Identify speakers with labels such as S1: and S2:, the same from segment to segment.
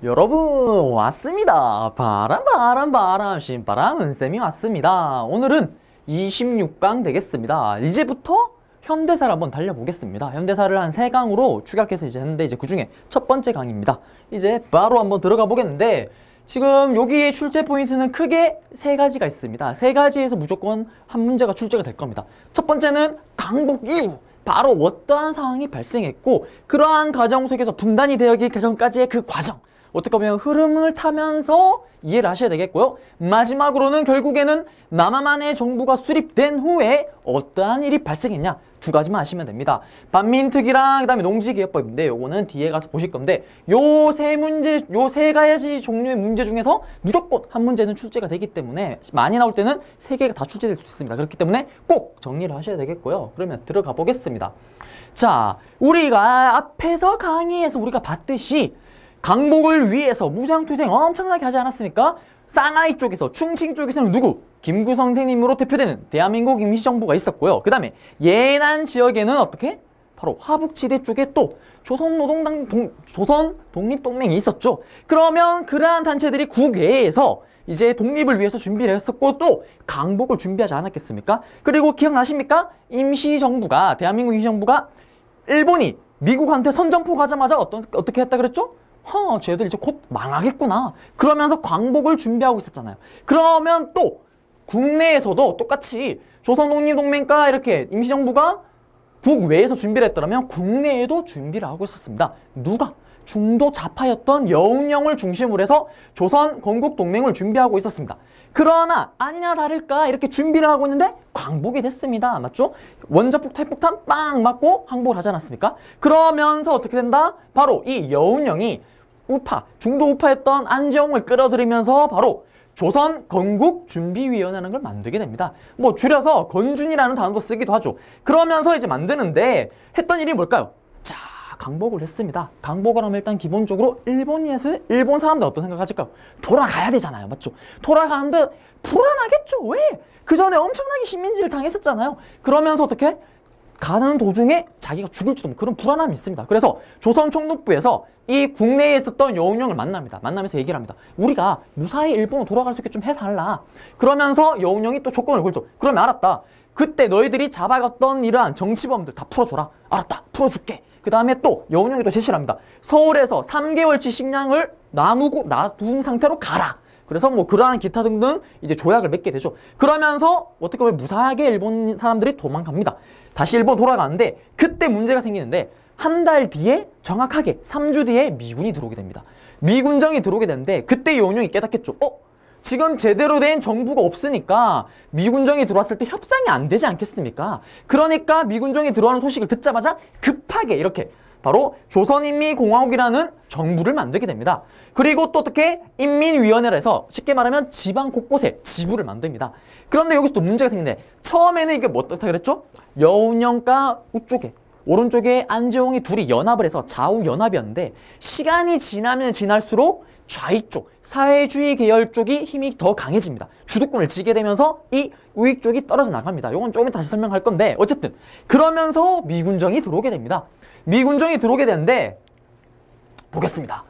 S1: 여러분 왔습니다. 바람 신바람 은쌤이 왔습니다. 오늘은 26강 되겠습니다. 이제부터 현대사를 한번 달려보겠습니다. 현대사를 한 3강으로 축약해서 이제 했는데 그 중에 첫 번째 강입니다. 이제 바로 한번 들어가 보겠는데 지금 여기에 출제 포인트는 크게 3가지가 있습니다. 3가지에서 무조건 한 문제가 출제가 될 겁니다. 첫 번째는 강복 이후 바로 어떠한 상황이 발생했고 그러한 과정 속에서 분단이 되기 전까지의 그 과정, 어떻게 보면 흐름을 타면서 이해를 하셔야 되겠고요. 마지막으로는 결국에는 남한의 정부가 수립된 후에 어떠한 일이 발생했냐, 2가지만 아시면 됩니다. 반민특위랑 그다음에 농지개혁법인데 요거는 뒤에 가서 보실 건데 요 3가지 종류의 문제 중에서 무조건 한 문제는 출제가 되기 때문에 많이 나올 때는 3개가 다 출제될 수 있습니다. 그렇기 때문에 꼭 정리를 하셔야 되겠고요. 그러면 들어가 보겠습니다. 자, 우리가 앞에서 강의에서 우리가 봤듯이 강복을 위해서 무장투쟁 엄청나게 하지 않았습니까? 상하이 쪽에서, 충칭 쪽에서는 누구? 김구 선생님으로 대표되는 대한민국 임시정부가 있었고요. 그 다음에 예난 지역에는 어떻게? 바로 화북지대 쪽에 또 조선 독립동맹이 있었죠. 그러면 그러한 단체들이 국외에서 이제 독립을 위해서 준비를 했었고 또 강복을 준비하지 않았겠습니까? 그리고 기억나십니까? 임시정부가, 대한민국 임시정부가 일본이 미국한테 선전포 가자마자 어떻게 했다 그랬죠? 쟤들 이제 곧 망하겠구나. 그러면서 광복을 준비하고 있었잖아요. 그러면 또 국내에서도 똑같이 조선독립동맹과 이렇게 임시정부가 국외에서 준비를 했더라면 국내에도 준비를 하고 있었습니다. 누가? 중도 좌파였던 여운형을 중심으로 해서 조선 건국동맹을 준비하고 있었습니다. 그러나 아니나 다를까 이렇게 준비를 하고 있는데 광복이 됐습니다. 맞죠? 원자폭 핵폭탄 빵 맞고 항복을 하지 않았습니까? 그러면서 어떻게 된다? 바로 이 여운형이 중도 우파였던 안재홍을 끌어들이면서 바로 조선 건국준비위원회라는 걸 만들게 됩니다. 뭐 줄여서 건준이라는 단어도 쓰기도 하죠. 그러면서 이제 만드는데 했던 일이 뭘까요? 자, 강복을 했습니다. 강복을 하면 일단 기본적으로 일본 사람들 어떤 생각하실까요? 돌아가야 되잖아요. 맞죠? 돌아가는데 불안하겠죠. 왜? 그 전에 엄청나게 식민지를 당했었잖아요. 그러면서 어떻게? 가는 도중에 자기가 죽을지도 모르는 그런 불안함이 있습니다. 그래서 조선 총독부에서 이 국내에 있었던 여운형을 만납니다. 만나면서 얘기를 합니다. 우리가 무사히 일본으로 돌아갈 수 있게 좀 해달라. 그러면서 여운형이 또 조건을 걸죠. 그러면 알았다. 그때 너희들이 잡아갔던 이러한 정치범들 다 풀어줘라. 알았다. 풀어줄게. 그 다음에 또 여운형이 또 제시를 합니다. 서울에서 3개월치 식량을 놔둔 상태로 가라. 그래서 뭐 그러한 기타 등등 이제 조약을 맺게 되죠. 그러면서 어떻게 보면 무사하게 일본 사람들이 도망갑니다. 다시 일본 돌아가는데 그때 문제가 생기는데 한 달 뒤에 정확하게 3주 뒤에 미군이 들어오게 됩니다. 미군정이 들어오게 되는데 그때 여운형이 깨닫겠죠. 지금 제대로 된 정부가 없으니까 미군정이 들어왔을 때 협상이 안 되지 않겠습니까? 그러니까 미군정이 들어오는 소식을 듣자마자 급하게 이렇게 바로 조선인민공화국이라는 정부를 만들게 됩니다. 그리고 또 어떻게 인민위원회를 해서 쉽게 말하면 지방 곳곳에 지부를 만듭니다. 그런데 여기서 또 문제가 생기는데 처음에는 이게 뭐 어떻다 그랬죠? 여운형과 우쪽에 오른쪽에 안재홍이 둘이 연합을 해서 좌우연합이었는데 시간이 지나면 지날수록 좌익 쪽, 사회주의 계열 쪽이 힘이 더 강해집니다. 주도권을 쥐게 되면서 이 우익 쪽이 떨어져 나갑니다. 이건 조금 다시 설명할 건데 어쨌든 그러면서 미군정이 들어오게 됩니다. 미군정이 들어오게 되는데 보겠습니다.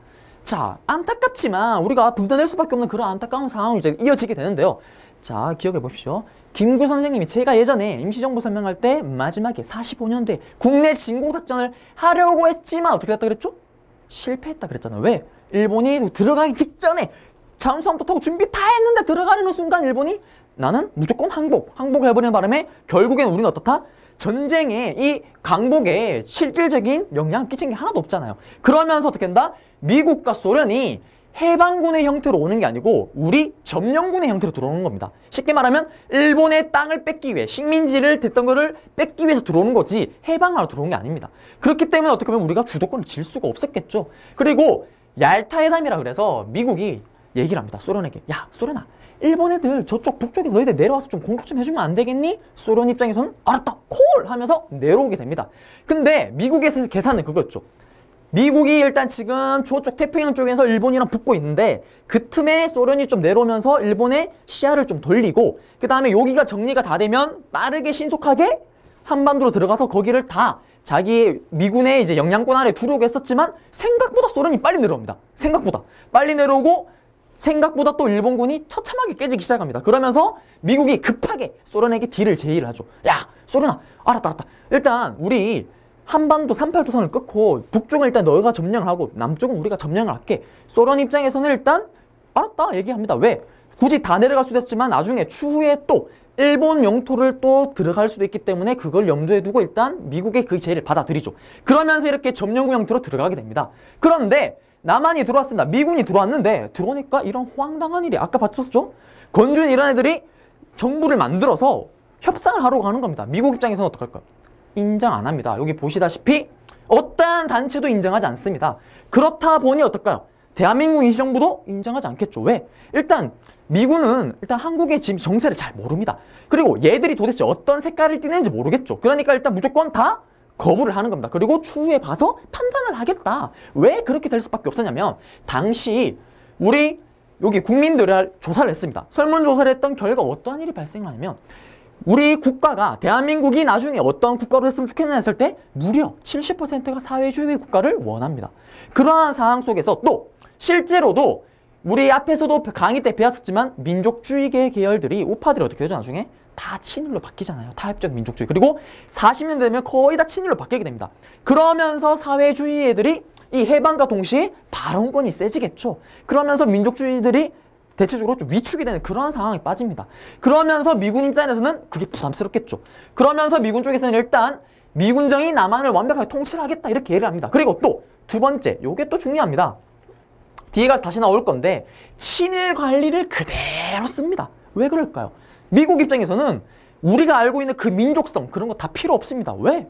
S1: 자, 안타깝지만 우리가 분단될 수밖에 없는 그런 안타까운 상황이 이제 이어지게 되는데요. 자, 기억해 보십시오. 김구 선생님이 제가 예전에 임시정부 설명할 때 마지막에 45년도에 국내 진공작전을 하려고 했지만 어떻게 됐다 그랬죠? 실패했다 그랬잖아요. 왜? 일본이 들어가기 직전에 잠수함도 타고 준비 다 했는데 들어가려는 순간 일본이 나는 무조건 항복을 해버리는 바람에 결국엔 우리는 어떻다? 전쟁에 이 강복에 실질적인 영향을 끼친 게 하나도 없잖아요. 그러면서 어떻게 된다? 미국과 소련이 해방군의 형태로 오는 게 아니고 우리 점령군의 형태로 들어오는 겁니다. 쉽게 말하면 일본의 땅을 뺏기 위해 식민지를 됐던 거를 뺏기 위해서 들어오는 거지 해방하러 들어온 게 아닙니다. 그렇기 때문에 어떻게 보면 우리가 주도권을 질 수가 없었겠죠. 그리고 얄타회담이라 그래서 미국이 얘기를 합니다. 소련에게. 야, 소련아. 일본 애들 저쪽 북쪽에서 너희들 내려와서 좀 공격 좀 해주면 안 되겠니? 소련 입장에서는 알았다. 콜! 하면서 내려오게 됩니다. 근데 미국의 계산은 그거였죠. 미국이 일단 지금 저쪽 태평양 쪽에서 일본이랑 붙고 있는데 그 틈에 소련이 좀 내려오면서 일본의 시야를 좀 돌리고 그 다음에 여기가 정리가 다 되면 빠르게 신속하게 한반도로 들어가서 거기를 다 자기 미군의 이제 영향권 아래 두려고 했었지만 생각보다 소련이 빨리 내려옵니다. 생각보다 빨리 내려오고 생각보다 또 일본군이 처참하게 깨지기 시작합니다. 그러면서 미국이 급하게 소련에게 딜을 제의를 하죠. 야, 소련아, 알았다. 일단 우리 한반도 38도선을 끊고 북쪽은 일단 너가 점령을 하고 남쪽은 우리가 점령을 할게. 소련 입장에서는 일단 알았다 얘기합니다. 왜? 굳이 다 내려갈 수도 있지만 나중에 추후에 또 일본 영토를 또 들어갈 수도 있기 때문에 그걸 염두에 두고 일단 미국의 그 제의를 받아들이죠. 그러면서 이렇게 점령구 형태로 들어가게 됩니다. 그런데 남한이 들어왔습니다. 미군이 들어왔는데 들어오니까 이런荒당한 일이 아까 봤었죠? 건준 이런 애들이 정부를 만들어서 협상을 하러 가는 겁니다. 미국 입장에서는 어떡할까요? 인정 안 합니다. 여기 보시다시피 어떠한 단체도 인정하지 않습니다. 그렇다 보니 어떨까요? 대한민국 임시정부도 인정하지 않겠죠. 왜? 일단 미군은 일단 한국의 지금 정세를 잘 모릅니다. 그리고 얘들이 도대체 어떤 색깔을 띠는지 모르겠죠. 그러니까 일단 무조건 다 거부를 하는 겁니다. 그리고 추후에 봐서 판단을 하겠다. 왜 그렇게 될 수밖에 없었냐면 당시 우리 여기 국민들을 조사를 했습니다. 설문조사를 했던 결과 어떠한 일이 발생하냐면 우리 국가가 대한민국이 나중에 어떤 국가로 했으면 좋겠냐 했을 때 무려 70%가 사회주의 국가를 원합니다. 그러한 상황 속에서 또 실제로도 우리 앞에서도 강의 때 배웠었지만 민족주의계 계열들이 우파들이 어떻게 되죠? 나중에 다 친일로 바뀌잖아요. 타협적 민족주의. 그리고 40년 되면 거의 다 친일로 바뀌게 됩니다. 그러면서 사회주의 애들이 이 해방과 동시에 발언권이 세지겠죠. 그러면서 민족주의들이 대체적으로 좀 위축이 되는 그런 상황에 빠집니다. 그러면서 미군 입장에서는 그게 부담스럽겠죠. 그러면서 미군 쪽에서는 일단 미군정이 남한을 완벽하게 통치를 하겠다 이렇게 얘기를 합니다. 그리고 또 두 번째, 요게 또 중요합니다. 뒤에 가서 다시 나올 건데 친일 관리를 그대로 씁니다. 왜 그럴까요? 미국 입장에서는 우리가 알고 있는 그 민족성 그런 거 다 필요 없습니다. 왜?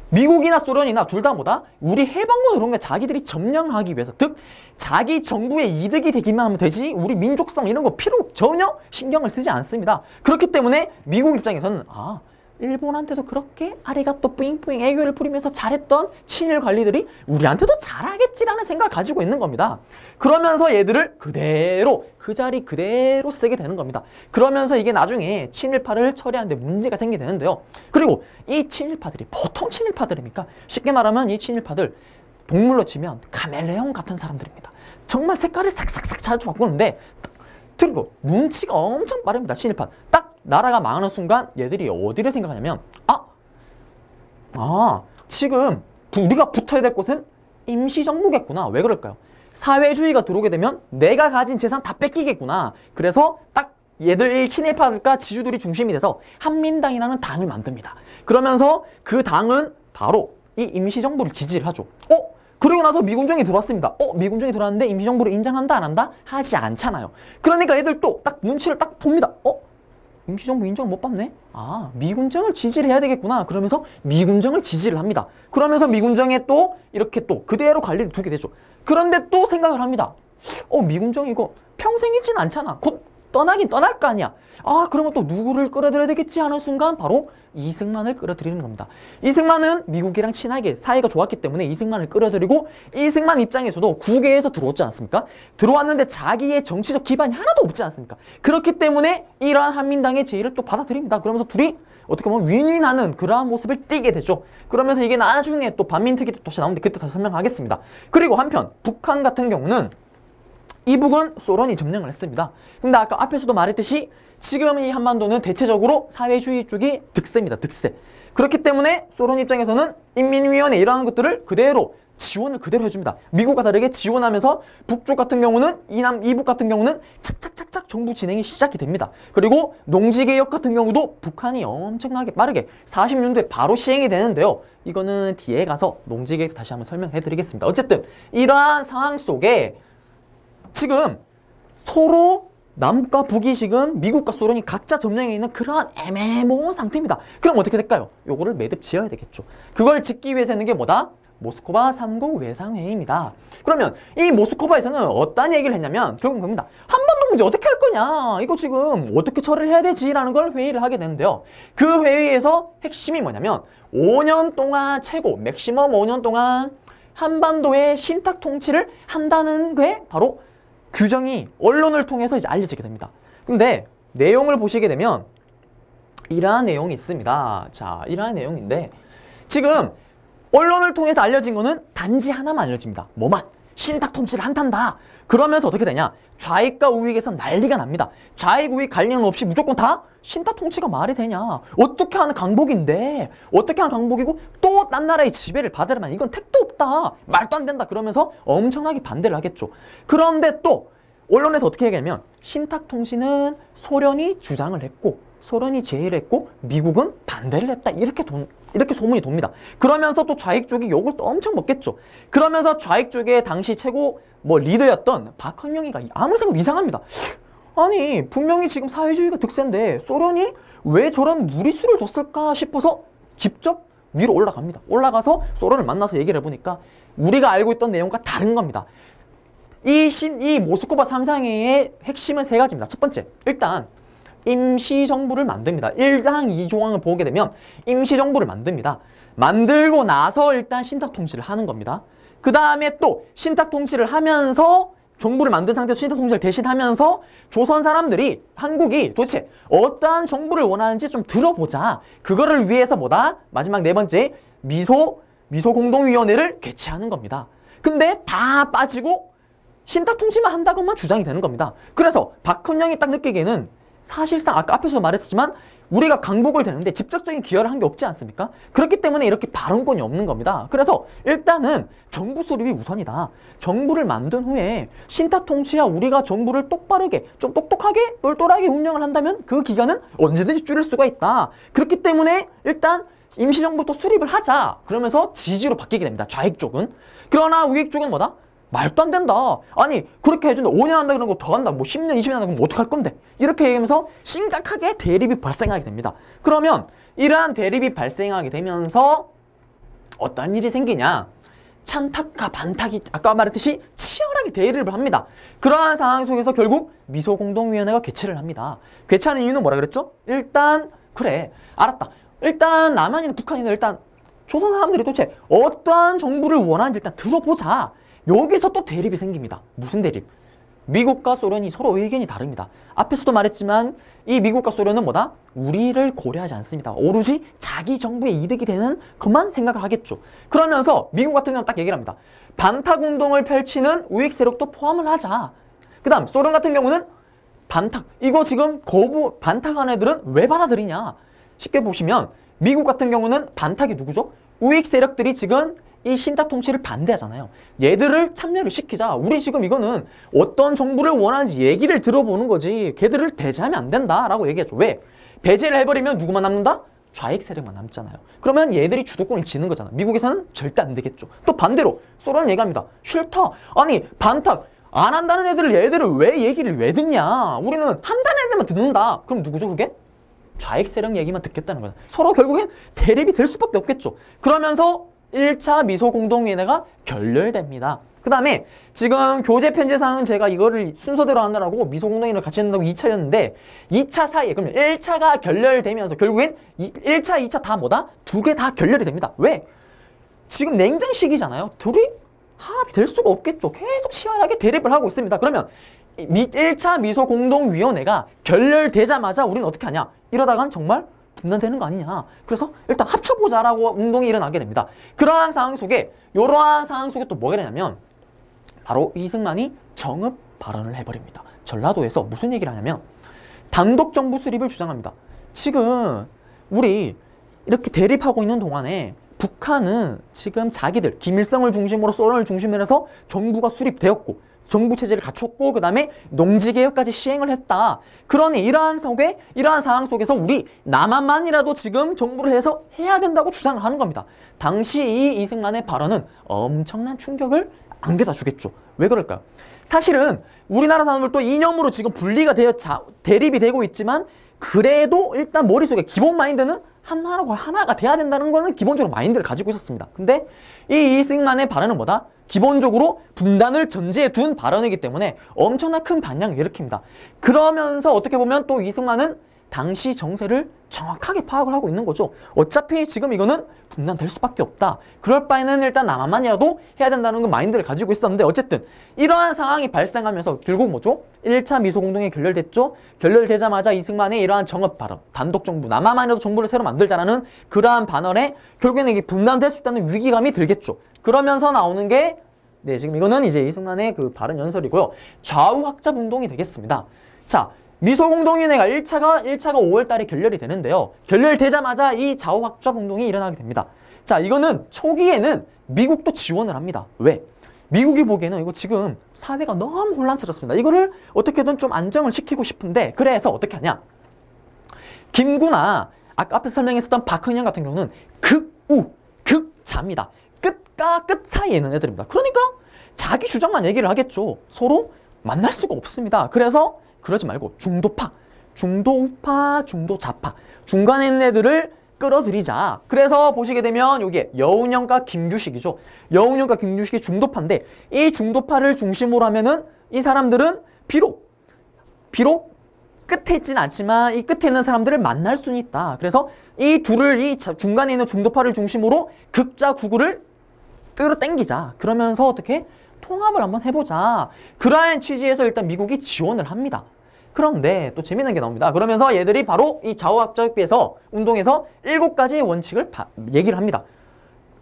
S1: 미국이나 소련이나 둘 다 뭐다? 우리 해방군 그런 거 자기들이 점령하기 위해서 즉 자기 정부의 이득이 되기만 하면 되지 우리 민족성 이런 거 필요 전혀 신경을 쓰지 않습니다. 그렇기 때문에 미국 입장에서는 일본한테도 그렇게 아리가 또 뿌잉뿌잉 애교를 부리면서 잘했던 친일 관리들이 우리한테도 잘하겠지라는 생각을 가지고 있는 겁니다. 그러면서 얘들을 그대로 그 자리 그대로 쓰게 되는 겁니다. 그러면서 이게 나중에 친일파를 처리하는데 문제가 생기게 되는데요. 그리고 이 친일파들이 보통 친일파들입니까? 쉽게 말하면 이 친일파들 동물로 치면 카멜레온 같은 사람들입니다. 정말 색깔을 싹싹싹 자주 바꾸는데 그리고 눈치가 엄청 빠릅니다. 친일파. 딱 나라가 망하는 순간 얘들이 어디를 생각하냐면 지금 우리가 붙어야 될 곳은 임시정부겠구나. 왜 그럴까요? 사회주의가 들어오게 되면 내가 가진 재산 다 뺏기겠구나. 그래서 딱 얘들 친일파들과 지주들이 중심이 돼서 한민당이라는 당을 만듭니다. 그러면서 그 당은 바로 이 임시정부를 지지를 하죠. 그리고 나서 미군정이 들어왔습니다. 미군정이 들어왔는데 임시정부를 인정한다 안 한다? 하지 않잖아요. 그러니까 얘들 또 딱 눈치를 딱 봅니다. 임시정부 인정 못 받네? 미군정을 지지를 해야 되겠구나. 그러면서 미군정을 지지를 합니다. 그러면서 미군정에 또 이렇게 또 그대로 관리를 두게 되죠. 그런데 또 생각을 합니다. 미군정 이거 평생 있진 않잖아. 곧 떠나긴 떠날 거 아니야. 그러면 또 누구를 끌어들여야 되겠지 하는 순간 바로 이승만을 끌어들이는 겁니다. 이승만은 미국이랑 친하게 사이가 좋았기 때문에 이승만을 끌어들이고 이승만 입장에서도 국외에서 들어왔지 않습니까? 들어왔는데 자기의 정치적 기반이 하나도 없지 않습니까? 그렇기 때문에 이러한 한민당의 제의를 또 받아들입니다. 그러면서 둘이 어떻게 보면 윈윈하는 그러한 모습을 띠게 되죠. 그러면서 이게 나중에 또 반민특위 때 다시 나오는데 그때 다시 설명하겠습니다. 그리고 한편 북한 같은 경우는 이북은 소련이 점령을 했습니다. 근데 아까 앞에서도 말했듯이 지금 이 한반도는 대체적으로 사회주의 쪽이 득세입니다. 득세. 그렇기 때문에 소련 입장에서는 인민위원회 이러한 것들을 그대로 지원을 그대로 해줍니다. 미국과 다르게 지원하면서 북쪽 같은 경우는 이북 같은 경우는 착착착착 정부 진행이 시작이 됩니다. 그리고 농지개혁 같은 경우도 북한이 엄청나게 빠르게 40년도에 바로 시행이 되는데요. 이거는 뒤에 가서 농지개혁 다시 한번 설명해 드리겠습니다. 어쨌든 이러한 상황 속에 지금 서로 남과 북이 지금 미국과 소련이 각자 점령해 있는 그러한 애매모호한 상태입니다. 그럼 어떻게 될까요? 요거를 매듭 지어야 되겠죠. 그걸 짓기 위해서 하는 게 뭐다? 모스크바 3국 외상회의입니다. 그러면 이 모스크바에서는 어떤 얘기를 했냐면 결국은 겁니다. 한반도 문제 어떻게 할 거냐? 이거 지금 어떻게 처리를 해야 되지? 라는 걸 회의를 하게 되는데요. 그 회의에서 핵심이 뭐냐면 5년 동안 최고 맥시멈 5년 동안 한반도의 신탁 통치를 한다는 게 바로 규정이 언론을 통해서 이제 알려지게 됩니다. 근데 내용을 보시게 되면 이러한 내용이 있습니다. 자, 이러한 내용인데 지금 언론을 통해서 알려진 거는 단지 하나만 알려집니다. 뭐만? 신탁 통치를 한단다. 그러면서 어떻게 되냐? 좌익과 우익에서 난리가 납니다. 좌익 우익 관련 없이 무조건 다 신탁 통치가 말이 되냐? 어떻게 하는 강복인데? 어떻게 하는 강복이고 또 딴 나라의 지배를 받으려면 이건 택도 없다. 말도 안 된다. 그러면서 엄청나게 반대를 하겠죠. 그런데 또 언론에서 어떻게 얘기하면 신탁 통치는 소련이 주장을 했고 소련이 제의를 했고 미국은 반대를 했다. 이렇게 소문이 돕니다. 그러면서 또 좌익 쪽이 욕을 또 엄청 먹겠죠. 그러면서 좌익 쪽의 당시 최고 리더였던 박헌영이가 아무리 생각해도 이상합니다. 아니 분명히 지금 사회주의가 득세인데 소련이 왜 저런 무리수를 뒀을까 싶어서 직접 위로 올라갑니다. 올라가서 소련을 만나서 얘기를 해보니까 우리가 알고 있던 내용과 다른 겁니다. 이 모스크바 3상회의 핵심은 세 가지입니다. 첫 번째, 일단 임시정부를 만듭니다. 1당 2조항을 보게 되면 임시정부를 만듭니다. 만들고 나서 일단 신탁통치를 하는 겁니다. 그 다음에 또 신탁통치를 하면서 정부를 만든 상태에서 신탁통치를 대신하면서 조선 사람들이 한국이 도대체 어떠한 정부를 원하는지 좀 들어보자. 그거를 위해서 뭐다? 마지막 네 번째 미소공동위원회를 개최하는 겁니다. 근데 다 빠지고 신탁통치만 한다고만 주장이 되는 겁니다. 그래서 박헌영이 딱 느끼기에는 사실상 아까 앞에서도 말했지만 우리가 강복을 되는데 직접적인 기여를 한 게 없지 않습니까? 그렇기 때문에 이렇게 발언권이 없는 겁니다. 그래서 일단은 정부 수립이 우선이다. 정부를 만든 후에 신탁 통치야 우리가 정부를 똑바르게 좀 똑똑하게 똘똘하게 운영을 한다면 그 기간은 언제든지 줄일 수가 있다. 그렇기 때문에 일단 임시정부 또 수립을 하자. 그러면서 지지로 바뀌게 됩니다. 좌익 쪽은. 그러나 우익 쪽은 뭐다? 말도 안 된다. 아니 그렇게 해준다. 5년 한다 그런 거 더 한다. 10년 20년 한다 그러면 어떡할 건데. 이렇게 얘기하면서 심각하게 대립이 발생하게 됩니다. 그러면 이러한 대립이 발생하게 되면서 어떤 일이 생기냐. 찬탁과 반탁이 아까 말했듯이 치열하게 대립을 합니다. 그러한 상황 속에서 결국 미소공동위원회가 개최를 합니다. 개최하는 이유는 뭐라 그랬죠? 일단 그래 알았다. 일단 남한이나 북한이나 일단 조선 사람들이 도대체 어떠한 정부를 원하는지 일단 들어보자. 여기서 또 대립이 생깁니다. 무슨 대립? 미국과 소련이 서로 의견이 다릅니다. 앞에서도 말했지만 이 미국과 소련은 뭐다? 우리를 고려하지 않습니다. 오로지 자기 정부의 이득이 되는 것만 생각을 하겠죠. 그러면서 미국 같은 경우는 딱 얘기를 합니다. 반탁운동을 펼치는 우익 세력도 포함을 하자. 그 다음 소련 같은 경우는 반탁, 이거 지금 반탁한 애들은 왜 받아들이냐. 쉽게 보시면 미국 같은 경우는 반탁이 누구죠? 우익 세력들이 지금 이 신탁 통치를 반대하잖아요. 얘들을 참여를 시키자. 우리 지금 이거는 어떤 정부를 원하는지 얘기를 들어보는 거지. 걔들을 배제하면 안 된다라고 얘기하죠. 왜? 배제를 해버리면 누구만 남는다? 좌익 세력만 남잖아요. 그러면 얘들이 주도권을 쥐는 거잖아. 미국에서는 절대 안 되겠죠. 또 반대로 소련은 얘기합니다. 싫다. 아니 반탁 안 한다는 얘들을 왜 얘기를 왜 듣냐. 우리는 한다는 애들만 듣는다. 그럼 누구죠 그게? 좌익 세력 얘기만 듣겠다는 거야. 서로 결국엔 대립이 될 수밖에 없겠죠. 그러면서 1차 미소공동위원회가 결렬됩니다. 그 다음에 지금 교재 편제상은 제가 이거를 순서대로 하느라고 미소공동위원회를 같이 한다고 2차였는데 2차 사이에 그러면 1차가 결렬되면서 결국엔 1차, 2차 다 뭐다? 두 개 다 결렬이 됩니다. 왜? 지금 냉전 시기잖아요. 둘이 합이 될 수가 없겠죠. 계속 치열하게 대립을 하고 있습니다. 그러면 1차 미소공동위원회가 결렬되자마자 우리는 어떻게 하냐? 이러다간 정말 분단되는 거 아니냐. 그래서 일단 합쳐보자라고 운동이 일어나게 됩니다. 이러한 상황 속에 또 뭐가 되냐면 바로 이승만이 정읍 발언을 해버립니다. 전라도에서 무슨 얘기를 하냐면 단독 정부 수립을 주장합니다. 지금 우리 이렇게 대립하고 있는 동안에 북한은 지금 자기들 김일성을 중심으로 소련을 중심으로 해서 정부가 수립되었고 정부 체제를 갖췄고 그 다음에 농지개혁까지 시행을 했다. 그러니 이러한 상황 속에서 우리 남한만이라도 지금 정부를 해서 해야 된다고 주장을 하는 겁니다. 당시 이 이승만의 발언은 엄청난 충격을 안겨다 주겠죠. 왜 그럴까요? 사실은 우리나라 사람들도 이념으로 지금 분리가 되어 대립이 되고 있지만 그래도 일단 머릿속에 기본 마인드는 하나가 돼야 된다는 거는 기본적으로 마인드를 가지고 있었습니다. 근데 이 이승만의 발언은 뭐다? 기본적으로 분단을 전제에 둔 발언이기 때문에 엄청난 큰 반향을 일으킵니다. 그러면서 어떻게 보면 또 이승만은 당시 정세를 정확하게 파악을 하고 있는 거죠. 어차피 지금 이거는 분단될 수밖에 없다. 그럴 바에는 일단 남한만이라도 해야 된다는 그 마인드를 가지고 있었는데 어쨌든 이러한 상황이 발생하면서 결국 뭐죠? 1차 미소공동회 결렬됐죠. 결렬되자마자 이승만의 이러한 정업 발언, 단독정부, 남한만이라도 정부를 새로 만들자라는 그러한 반언에 결국에는 이게 분단될 수 있다는 위기감이 들겠죠. 그러면서 나오는 게 네, 지금 이거는 이제 이승만의 그 발언 연설이고요. 좌우 확잡 운동이 되겠습니다. 자, 미소공동위원회가 1차가 5월 달에 결렬이 되는데요. 결렬되자마자 이 좌우 확잡 운동이 일어나게 됩니다. 자, 이거는 초기에는 미국도 지원을 합니다. 왜? 미국이 보기에는 이거 지금 사회가 너무 혼란스럽습니다. 이거를 어떻게든 좀 안정을 시키고 싶은데 그래서 어떻게 하냐? 김구나 아까 앞에서 설명했었던 박흥현 같은 경우는 극우, 극자입니다. 끝과 끝 사이에 있는 애들입니다. 그러니까 자기 주장만 얘기를 하겠죠. 서로 만날 수가 없습니다. 그래서 그러지 말고 중도파, 중도우파, 중도좌파 중간에 있는 애들을 끌어들이자. 그래서 보시게 되면 여기에 여운형과 김규식이죠. 여운형과 김규식이 중도파인데 이 중도파를 중심으로 하면은 이 사람들은 비록 끝에 있진 않지만 이 끝에 있는 사람들을 만날 수는 있다. 그래서 이 둘을 이 중간에 있는 중도파를 중심으로 극자 구구를 끌어당기자. 그러면서 어떻게 통합을 한번 해보자. 그러한 취지에서 일단 미국이 지원을 합니다. 그런데 또 재밌는 게 나옵니다. 그러면서 얘들이 바로 이 좌우학잡에서 운동에서 7가지의 원칙을 얘기를 합니다.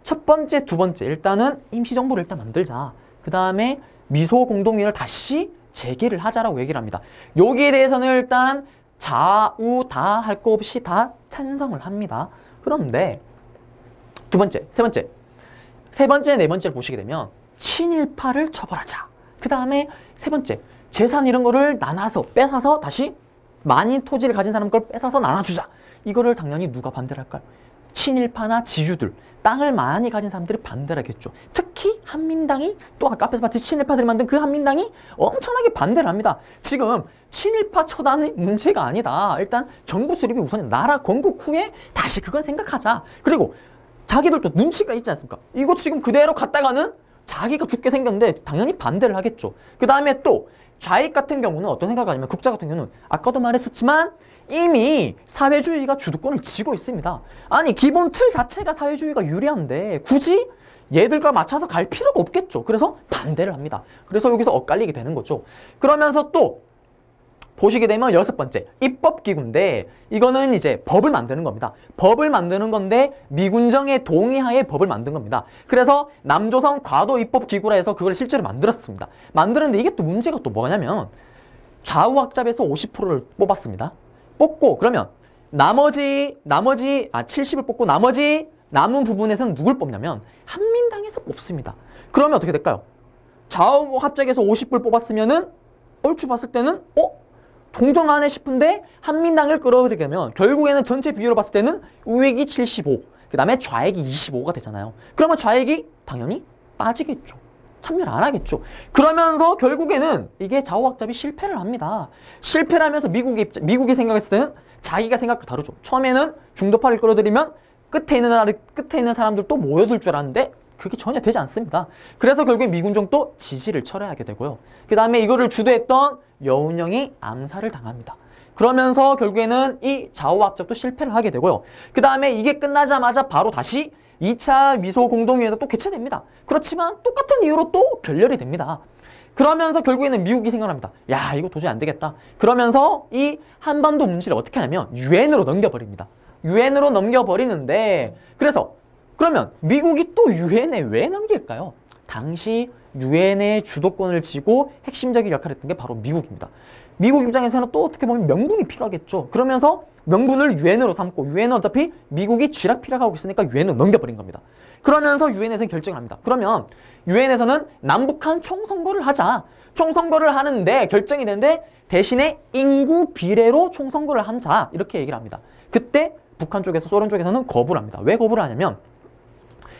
S1: 첫 번째, 두 번째 일단은 임시정부를 일단 만들자. 그 다음에 미소공동위를 다시 재개를 하자라고 얘기를 합니다. 여기에 대해서는 일단 좌우 다 할 거 없이 다 찬성을 합니다. 그런데 두 번째, 세 번째, 네 번째를 보시게 되면 친일파를 처벌하자. 그 다음에 세 번째, 재산 이런 거를 나눠서 뺏어서 다시 많은 토지를 가진 사람 걸 뺏어서 나눠주자. 이거를 당연히 누가 반대를 할까요? 친일파나 지주들, 땅을 많이 가진 사람들이 반대를 하겠죠. 특히 한민당이 또 아까 앞에서 봤지 친일파들이 만든 그 한민당이 엄청나게 반대를 합니다. 지금 친일파 처단이 문제가 아니다. 일단 정부 수립이 우선이 나라 건국 후에 다시 그걸 생각하자. 그리고 자기들도 눈치가 있지 않습니까? 이거 지금 그대로 갔다가는 자기가 죽게 생겼는데 당연히 반대를 하겠죠. 그 다음에 또 좌익 같은 경우는 어떤 생각을 하냐면 국자 같은 경우는 아까도 말했었지만 이미 사회주의가 주도권을 쥐고 있습니다. 아니 기본 틀 자체가 사회주의가 유리한데 굳이 얘들과 맞춰서 갈 필요가 없겠죠. 그래서 반대를 합니다. 그래서 여기서 엇갈리게 되는 거죠. 그러면서 또 보시게 되면 6번째 입법기구인데 이거는 이제 법을 만드는 겁니다. 법을 만드는 건데 미군정의 동의하에 법을 만든 겁니다. 그래서 남조선 과도입법기구라 해서 그걸 실제로 만들었습니다. 만드는데 이게 또 문제가 또 뭐냐면 좌우학잡에서 50%를 뽑았습니다. 뽑고 그러면 나머지 70을 뽑고 나머지 남은 부분에서는 누굴 뽑냐면 한민당에서 뽑습니다. 그러면 어떻게 될까요? 좌우합작에서 50을 뽑았으면은 얼추 봤을 때는 동정하네 싶은데 한민당을 끌어들이게 되면 결국에는 전체 비율로 봤을 때는 우익이 75, 그 다음에 좌익이 25가 되잖아요. 그러면 좌익이 당연히 빠지겠죠. 참여를 안 하겠죠. 그러면서 결국에는 이게 좌우학잡이 실패를 합니다. 실패를 하면서 미국이 생각했을 때는 자기가 생각과 다르죠. 처음에는 중도파를 끌어들이면 끝에 있는 사람들도 모여들 줄 알았는데 그게 전혀 되지 않습니다. 그래서 결국에 미군정도 지지를 철회하게 되고요. 그 다음에 이거를 주도했던 여운형이 암살을 당합니다. 그러면서 결국에는 이 좌우합작도 실패를 하게 되고요. 그 다음에 이게 끝나자마자 바로 다시 2차 미소공동위원회가 또 개최됩니다. 그렇지만 똑같은 이유로 또 결렬이 됩니다. 그러면서 결국에는 미국이 생각합니다. 야, 이거 도저히 안 되겠다. 그러면서 이 한반도 문제를 어떻게 하냐면 유엔으로 넘겨버립니다. 유엔으로 넘겨버리는데 그러면 미국이 또 유엔에 왜 넘길까요? 당시 유엔의 주도권을 쥐고 핵심적인 역할을 했던 게 바로 미국입니다. 미국 입장에서는 또 어떻게 보면 명분이 필요하겠죠. 그러면서 명분을 유엔으로 삼고 유엔은 어차피 미국이 쥐락펴락하고 있으니까 유엔으로 넘겨버린 겁니다. 그러면서 유엔에서는 결정을 합니다. 그러면 유엔에서는 남북한 총선거를 하자. 총선거를 하는데 결정이 되는데 대신에 인구 비례로 총선거를 하자. 이렇게 얘기를 합니다. 그때 북한 쪽에서 소련 쪽에서는 거부를 합니다. 왜 거부를 하냐면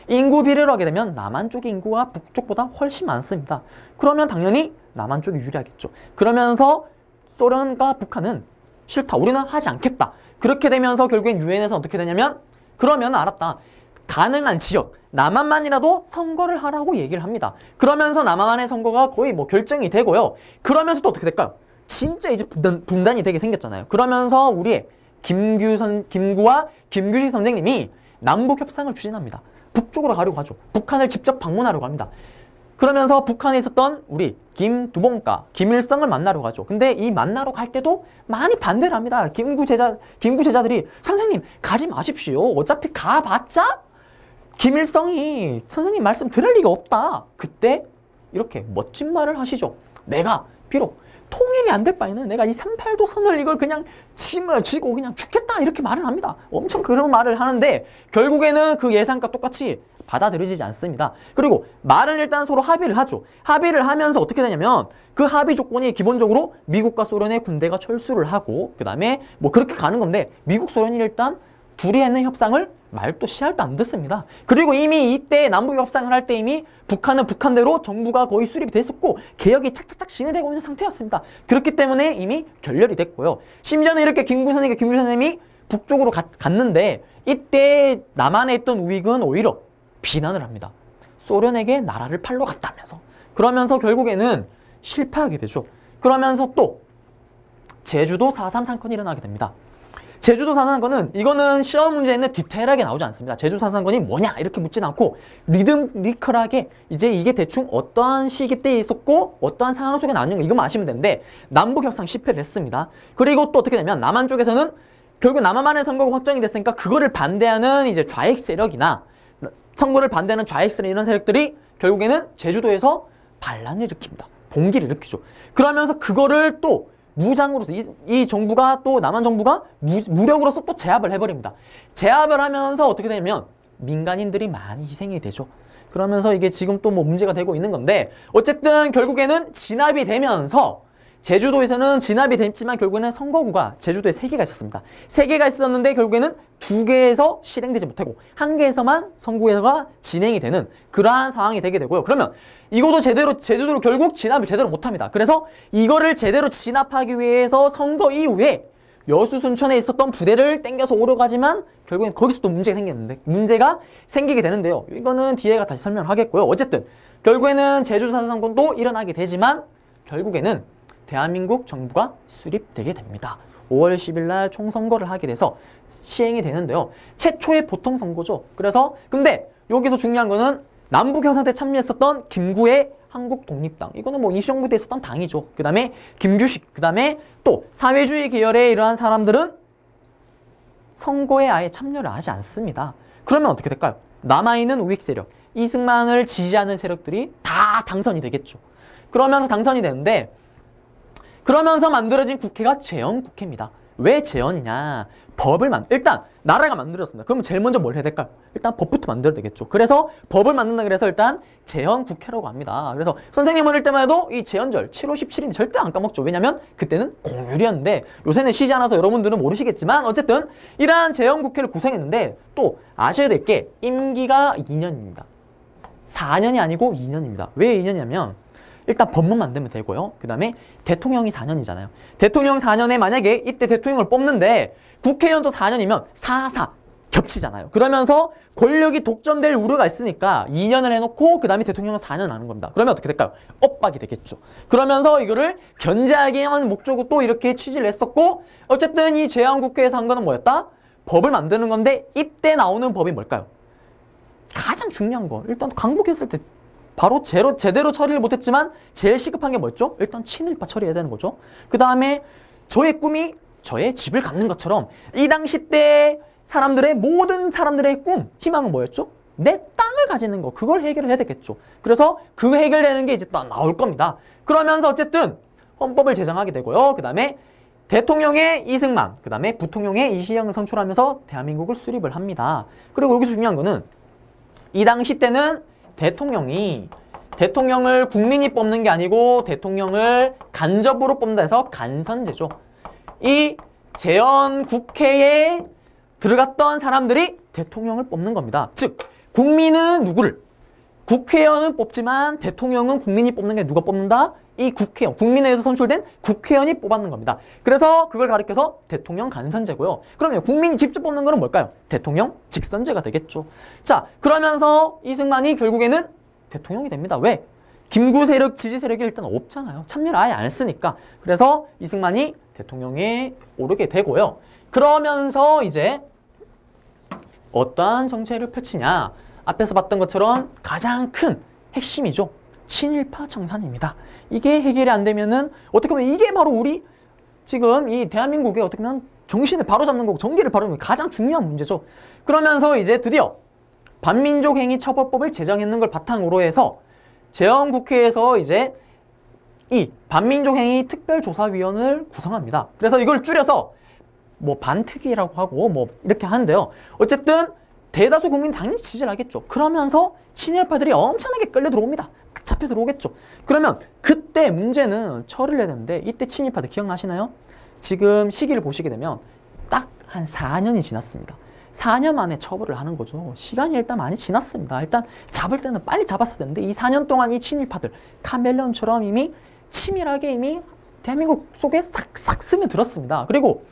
S1: 인구 비례로 하게 되면 남한 쪽의 인구가 북쪽보다 훨씬 많습니다. 그러면 당연히 남한 쪽이 유리하겠죠. 그러면서 소련과 북한은 싫다. 우리는 하지 않겠다. 그렇게 되면서 결국엔 유엔에서 어떻게 되냐면 그러면 알았다. 가능한 지역, 남한만이라도 선거를 하라고 얘기를 합니다. 그러면서 남한만의 선거가 거의 뭐 결정이 되고요. 그러면서 또 어떻게 될까요? 진짜 이제 분단이 되게 생겼잖아요. 그러면서 우리의 김구와 김규식 선생님이 남북 협상을 추진합니다. 북쪽으로 가려고 하죠. 북한을 직접 방문하려고 합니다. 그러면서 북한에 있었던 우리 김두봉가, 김일성을 만나러 가죠. 근데 이 만나러 갈 때도 많이 반대를 합니다. 김구 제자들이 선생님 가지 마십시오. 어차피 가봤자 김일성이 선생님 말씀 들을 리가 없다. 그때 이렇게 멋진 말을 하시죠. 내가 비록 통일이 안 될 바에는 내가 이 3.8도 선을 이걸 그냥 짐을 지고 그냥 죽겠다 이렇게 말을 합니다. 엄청 그런 말을 하는데 결국에는 그 예상과 똑같이 받아들여지지 않습니다. 그리고 말은 일단 서로 합의를 하죠. 합의를 하면서 어떻게 되냐면 그 합의 조건이 기본적으로 미국과 소련의 군대가 철수를 하고 그 다음에 뭐 그렇게 가는 건데 미국, 소련이 일단 둘이 하는 협상을 말도 씨알도 안 듣습니다. 그리고 이미 이때 남북 협상을 할 때 이미 북한은 북한대로 정부가 거의 수립이 됐었고 개혁이 착착착 진행되고 있는 상태였습니다. 그렇기 때문에 이미 결렬이 됐고요. 심지어는 이렇게 김구 선생님이 북쪽으로 갔는데 이때 남한에 있던 우익은 오히려 비난을 합니다. 소련에게 나라를 팔러 갔다면서. 그러면서 결국에는 실패하게 되죠. 그러면서 또 제주도 4.3 사건이 일어나게 됩니다. 제주도 4.3 사건은 이거는 시험 문제에는 디테일하게 나오지 않습니다. 제주도 4.3 사건이 뭐냐 이렇게 묻진 않고 리드미컬하게 이제 이게 대충 어떠한 시기 때에 있었고 어떠한 상황 속에 나왔는가 이것만 아시면 되는데 남북 협상 실패를 했습니다. 그리고 또 어떻게 되면 남한 쪽에서는 결국 남한만의 선거가 확정이 됐으니까 그거를 반대하는 이제 좌익 세력이나 선거를 반대하는 좌익 세력 이런 세력들이 결국에는 제주도에서 반란을 일으킵니다. 봉기를 일으키죠. 그러면서 그거를 또 무장으로서 이 정부가 또 남한 정부가 무력으로서 또 제압을 해버립니다. 제압을 하면서 어떻게 되냐면 민간인들이 많이 희생이 되죠. 그러면서 이게 지금 또 뭐 문제가 되고 있는 건데 어쨌든 결국에는 진압이 되면서 제주도에서는 진압이 됐지만 결국에는 선거구가 제주도에 3개가 있었습니다. 3개가 있었는데 결국에는 2개에서 실행되지 못하고 1개에서만 선거구가 진행이 되는 그러한 상황이 되게 되고요. 그러면 이것도 제주도로 결국 진압을 제대로 못합니다. 그래서 이거를 제대로 진압하기 위해서 선거 이후에 여수 순천에 있었던 부대를 땡겨서 오려가지만 결국엔 거기서 또 문제가 생기게 되는데요. 이거는 뒤에가 다시 설명을 하겠고요. 어쨌든 결국에는 제주 4.3 사건도 일어나게 되지만 결국에는 대한민국 정부가 수립되게 됩니다. 5월 10일 날 총선거를 하게 돼서 시행이 되는데요. 최초의 보통 선거죠. 그래서 근데 여기서 중요한 거는 남북 협상 때 참여했었던 김구의 한국독립당. 이거는 뭐 임시정부 때 있었던 당이죠. 그 다음에 김규식. 그 다음에 또 사회주의 계열의 이러한 사람들은 선거에 아예 참여를 하지 않습니다. 그러면 어떻게 될까요? 남아있는 우익 세력, 이승만을 지지하는 세력들이 다 당선이 되겠죠. 그러면서 당선이 되는데 그러면서 만들어진 국회가 재헌국회입니다. 왜 재헌이냐? 일단 나라가 만들어졌습니다. 그러면 제일 먼저 뭘 해야 될까요? 일단 법부터 만들어야 되겠죠. 그래서 법을 만든다 그래서 일단 재헌국회라고 합니다. 그래서 선생님 어릴 때만 해도 이 재헌절 7월 17일인데 절대 안 까먹죠. 왜냐면 그때는 공휴일이었는데 요새는 쉬지 않아서 여러분들은 모르시겠지만 어쨌든 이러한 재헌국회를 구성했는데 또 아셔야 될 게 임기가 2년입니다. 4년이 아니고 2년입니다. 왜 2년이냐면 일단 법만 만들면 되고요. 그 다음에 대통령이 4년이잖아요. 대통령 4년에 만약에 이때 대통령을 뽑는데 국회의원도 4년이면 4 겹치잖아요. 그러면서 권력이 독점될 우려가 있으니까 2년을 해놓고 그 다음에 대통령은 4년 하는 겁니다. 그러면 어떻게 될까요? 엇박이 되겠죠. 그러면서 이거를 견제하기 위한 목적으로 또 이렇게 취지를 했었고 어쨌든 이 재헌국회에서 한 거는 뭐였다? 법을 만드는 건데 이때 나오는 법이 뭘까요? 가장 중요한 거 일단 강복했을 때 바로 제대로 처리를 못했지만 제일 시급한 게 뭐였죠? 일단 친일파 처리해야 되는 거죠. 그 다음에 저의 꿈이 저의 집을 갖는 것처럼 이 당시 때 모든 사람들의 꿈, 희망은 뭐였죠? 내 땅을 가지는 거. 그걸 해결을 해야 되겠죠. 그래서 그 해결되는 게 이제 또 나올 겁니다. 그러면서 어쨌든 헌법을 제정하게 되고요. 그 다음에 대통령의 이승만, 그 다음에 부통령의 이시영을 선출하면서 대한민국을 수립을 합니다. 그리고 여기서 중요한 거는 이 당시 때는 대통령을 국민이 뽑는 게 아니고 대통령을 간접으로 뽑는다 해서 간선제죠. 이 재헌국회에 들어갔던 사람들이 대통령을 뽑는 겁니다. 즉 국민은 누구를? 국회의원은 뽑지만 대통령은 국민이 뽑는 게 누가 뽑는다? 이 국회의원, 국민회에서 선출된 국회의원이 뽑았는 겁니다. 그래서 그걸 가리켜서 대통령 간선제고요. 그러면 국민이 직접 뽑는 거는 뭘까요? 대통령 직선제가 되겠죠. 자, 그러면서 이승만이 결국에는 대통령이 됩니다. 왜? 김구 세력, 지지 세력이 일단 없잖아요. 참여를 아예 안 했으니까. 그래서 이승만이 대통령에 오르게 되고요. 그러면서 이제 어떠한 정책을 펼치냐. 앞에서 봤던 것처럼 가장 큰 핵심이죠. 친일파 청산입니다. 이게 해결이 안 되면은 어떻게 보면 이게 바로 우리 지금 이 대한민국의 어떻게 보면 정신을 바로잡는 거고 정기를 바로잡는 가장 중요한 문제죠. 그러면서 이제 드디어 반민족행위 처벌법을 제정했는 걸 바탕으로 해서 재헌국회에서 이제 이 반민족행위 특별조사위원회를 구성합니다. 그래서 이걸 줄여서 뭐 반특위라고 하고 뭐 이렇게 하는데요. 어쨌든 대다수 국민이 당연히 지지를 하겠죠. 그러면서 친일파들이 엄청나게 끌려 들어옵니다. 잡혀 들어오겠죠. 그러면 그때 문제는 처리를 해야 되는데 이때 친일파들 기억나시나요? 지금 시기를 보시게 되면 딱 한 4년이 지났습니다. 4년 만에 처벌을 하는 거죠. 시간이 일단 많이 지났습니다. 일단 잡을 때는 빨리 잡았어야 되는데 이 4년 동안 이 친일파들 카멜레온처럼 이미 치밀하게 이미 대한민국 속에 싹싹 스며들었습니다. 그리고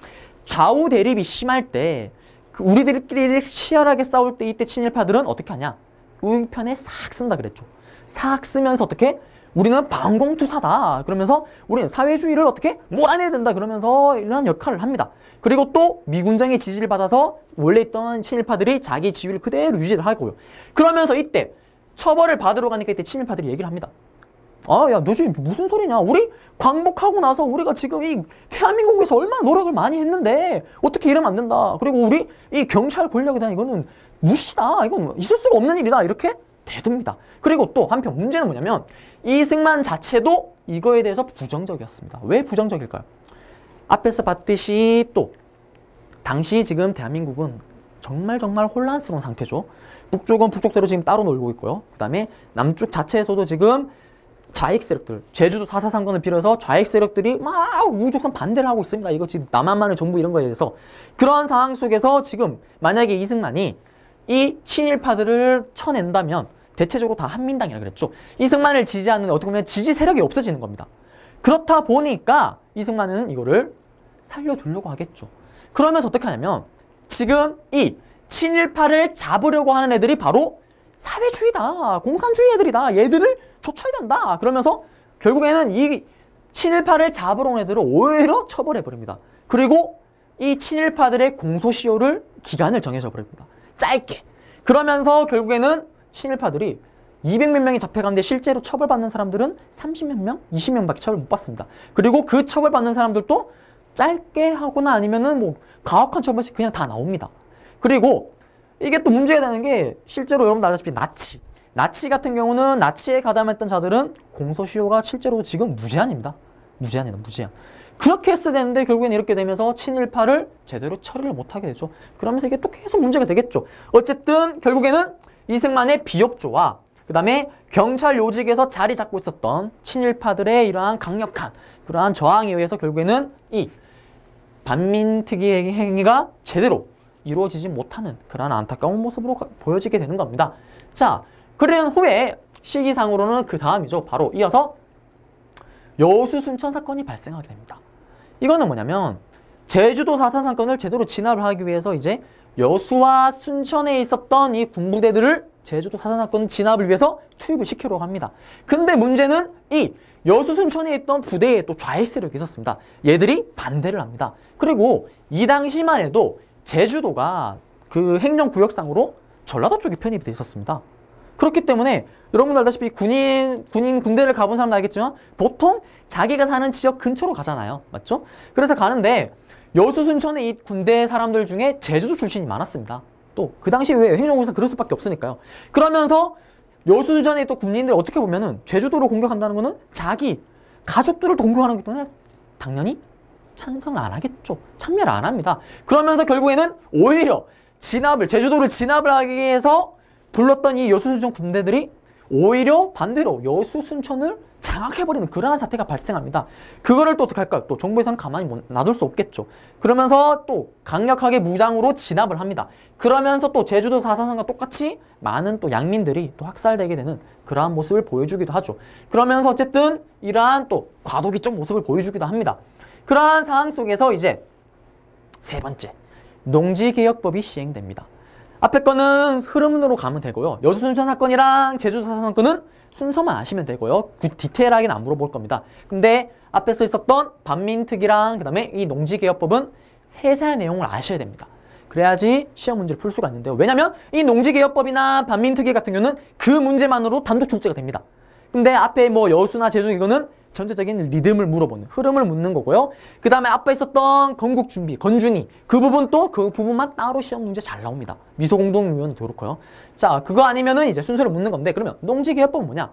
S1: 좌우 대립이 심할 때 우리들끼리 치열하게 싸울 때 이때 친일파들은 어떻게 하냐? 우리 편에 싹 쓴다 그랬죠. 싹 쓰면서 어떻게? 우리는 반공투사다. 그러면서 우리는 사회주의를 어떻게? 몰아내야 된다. 그러면서 이런 역할을 합니다. 그리고 또 미군정의 지지를 받아서 원래 있던 친일파들이 자기 지위를 그대로 유지를 하고요. 그러면서 이때 처벌을 받으러 가니까 이때 친일파들이 얘기를 합니다. 아, 야, 너 지금 무슨 소리냐? 우리 광복하고 나서 우리가 지금 이 대한민국에서 얼마나 노력을 많이 했는데 어떻게 이러면 안 된다. 그리고 우리 이 경찰 권력에 대한 이거는 무시다. 이건 있을 수가 없는 일이다. 이렇게 대듭니다. 그리고 또 한편 문제는 뭐냐면 이승만 자체도 이거에 대해서 부정적이었습니다. 왜 부정적일까요? 앞에서 봤듯이 또 당시 지금 대한민국은 정말 혼란스러운 상태죠. 북쪽은 북쪽대로 지금 따로 놀고 있고요. 그 다음에 남쪽 자체에서도 지금 좌익 세력들, 제주도 4.4 사건을 비롯해서 좌익 세력들이 막 우주선 반대를 하고 있습니다. 이거 지금 남한만의 정부 이런 거에 대해서. 그런 상황 속에서 지금 만약에 이승만이 이 친일파들을 쳐낸다면 대체적으로 다 한민당이라 그랬죠. 이승만을 지지하는 어떻게 보면 지지 세력이 없어지는 겁니다. 그렇다 보니까 이승만은 이거를 살려두려고 하겠죠. 그러면서 어떻게 하냐면 지금 이 친일파를 잡으려고 하는 애들이 바로 사회주의다. 공산주의 애들이다. 얘들을 쫓아야 된다. 그러면서 결국에는 이 친일파를 잡으러 온 애들을 오히려 처벌해버립니다. 그리고 이 친일파들의 공소시효를 기간을 정해져 버립니다. 짧게. 그러면서 결국에는 친일파들이 200몇 명이 잡혀갔는데 실제로 처벌받는 사람들은 30몇 명, 20명밖에 처벌 못 받습니다. 그리고 그 처벌받는 사람들도 짧게 하거나 아니면은 뭐 가혹한 처벌이 그냥 다 나옵니다. 그리고 이게 또 문제가 되는 게 실제로 여러분들 알다시피 나치 같은 경우는 나치에 가담했던 자들은 공소시효가 실제로 지금 무제한입니다. 무제한. 그렇게 했어야 되는데 결국엔 이렇게 되면서 친일파를 제대로 처리를 못하게 되죠. 그러면서 이게 또 계속 문제가 되겠죠. 어쨌든 결국에는 이승만의 비협조와 그 다음에 경찰 요직에서 자리 잡고 있었던 친일파들의 이러한 강력한 그러한 저항에 의해서 결국에는 이 반민특위 행위가 제대로 이루어지지 못하는 그러한 안타까운 모습으로 보여지게 되는 겁니다. 자, 그런 후에 시기상으로는 그 다음이죠. 바로 이어서 여수 순천 사건이 발생하게 됩니다. 이거는 뭐냐면 제주도 4.3 사건을 제대로 진압을 하기 위해서 이제 여수와 순천에 있었던 이 군부대들을 제주도 4.3 사건 진압을 위해서 투입을 시키려고 합니다. 근데 문제는 이 여수 순천에 있던 부대에 또 좌익 세력이 있었습니다. 얘들이 반대를 합니다. 그리고 이 당시만 해도 제주도가 그 행정구역상으로 전라도 쪽에 편입이 돼 있었습니다. 그렇기 때문에 여러분들 알다시피 군대를 가본 사람도 알겠지만 보통 자기가 사는 지역 근처로 가잖아요. 맞죠? 그래서 가는데 여수 순천에 이 군대 사람들 중에 제주도 출신이 많았습니다. 또 그 당시 왜 행정구역상 그럴 수밖에 없으니까요. 그러면서 여수 순천에 또 군인들이 어떻게 보면은 제주도를 공격한다는 거는 자기 가족들을 공격하는 거기 때문에 당연히 찬성을 안 하겠죠. 참여를 안 합니다. 그러면서 결국에는 오히려 제주도를 진압을 하기 위해서 불렀던 이 여수 순천 군대들이 오히려 반대로 여수 순천을 장악해버리는 그러한 사태가 발생합니다. 그거를 또 어떻게 할까요? 또 정부에서는 가만히 놔둘 수 없겠죠. 그러면서 또 강력하게 무장으로 진압을 합니다. 그러면서 또 제주도 4.3 사건과 똑같이 많은 또 양민들이 또 학살되게 되는 그러한 모습을 보여주기도 하죠. 그러면서 어쨌든 이러한 또 과도기적 모습을 보여주기도 합니다. 그러한 상황 속에서 이제 세 번째, 농지개혁법이 시행됩니다. 앞에 거는 흐름으로 가면 되고요. 여수 순천 사건이랑 제주도 4.3 사건은 순서만 아시면 되고요. 디테일하게는 안 물어볼 겁니다. 근데 앞에서 있었던 반민특위랑 그 다음에 이 농지개혁법은 세세한 내용을 아셔야 됩니다. 그래야지 시험 문제를 풀 수가 있는데요. 왜냐면 이 농지개혁법이나 반민특위 같은 경우는 그 문제만으로 단독 출제가 됩니다. 근데 앞에 뭐 여수나 제주 이거는 전체적인 리듬을 물어보는, 흐름을 묻는 거고요. 그 다음에 앞에 있었던 건국준비, 건준이 그 부분 또 그 부분만 따로 시험 문제 잘 나옵니다. 미소공동위원회도 그렇고요. 자, 그거 아니면은 이제 순서를 묻는 건데, 그러면 농지개혁법은 뭐냐?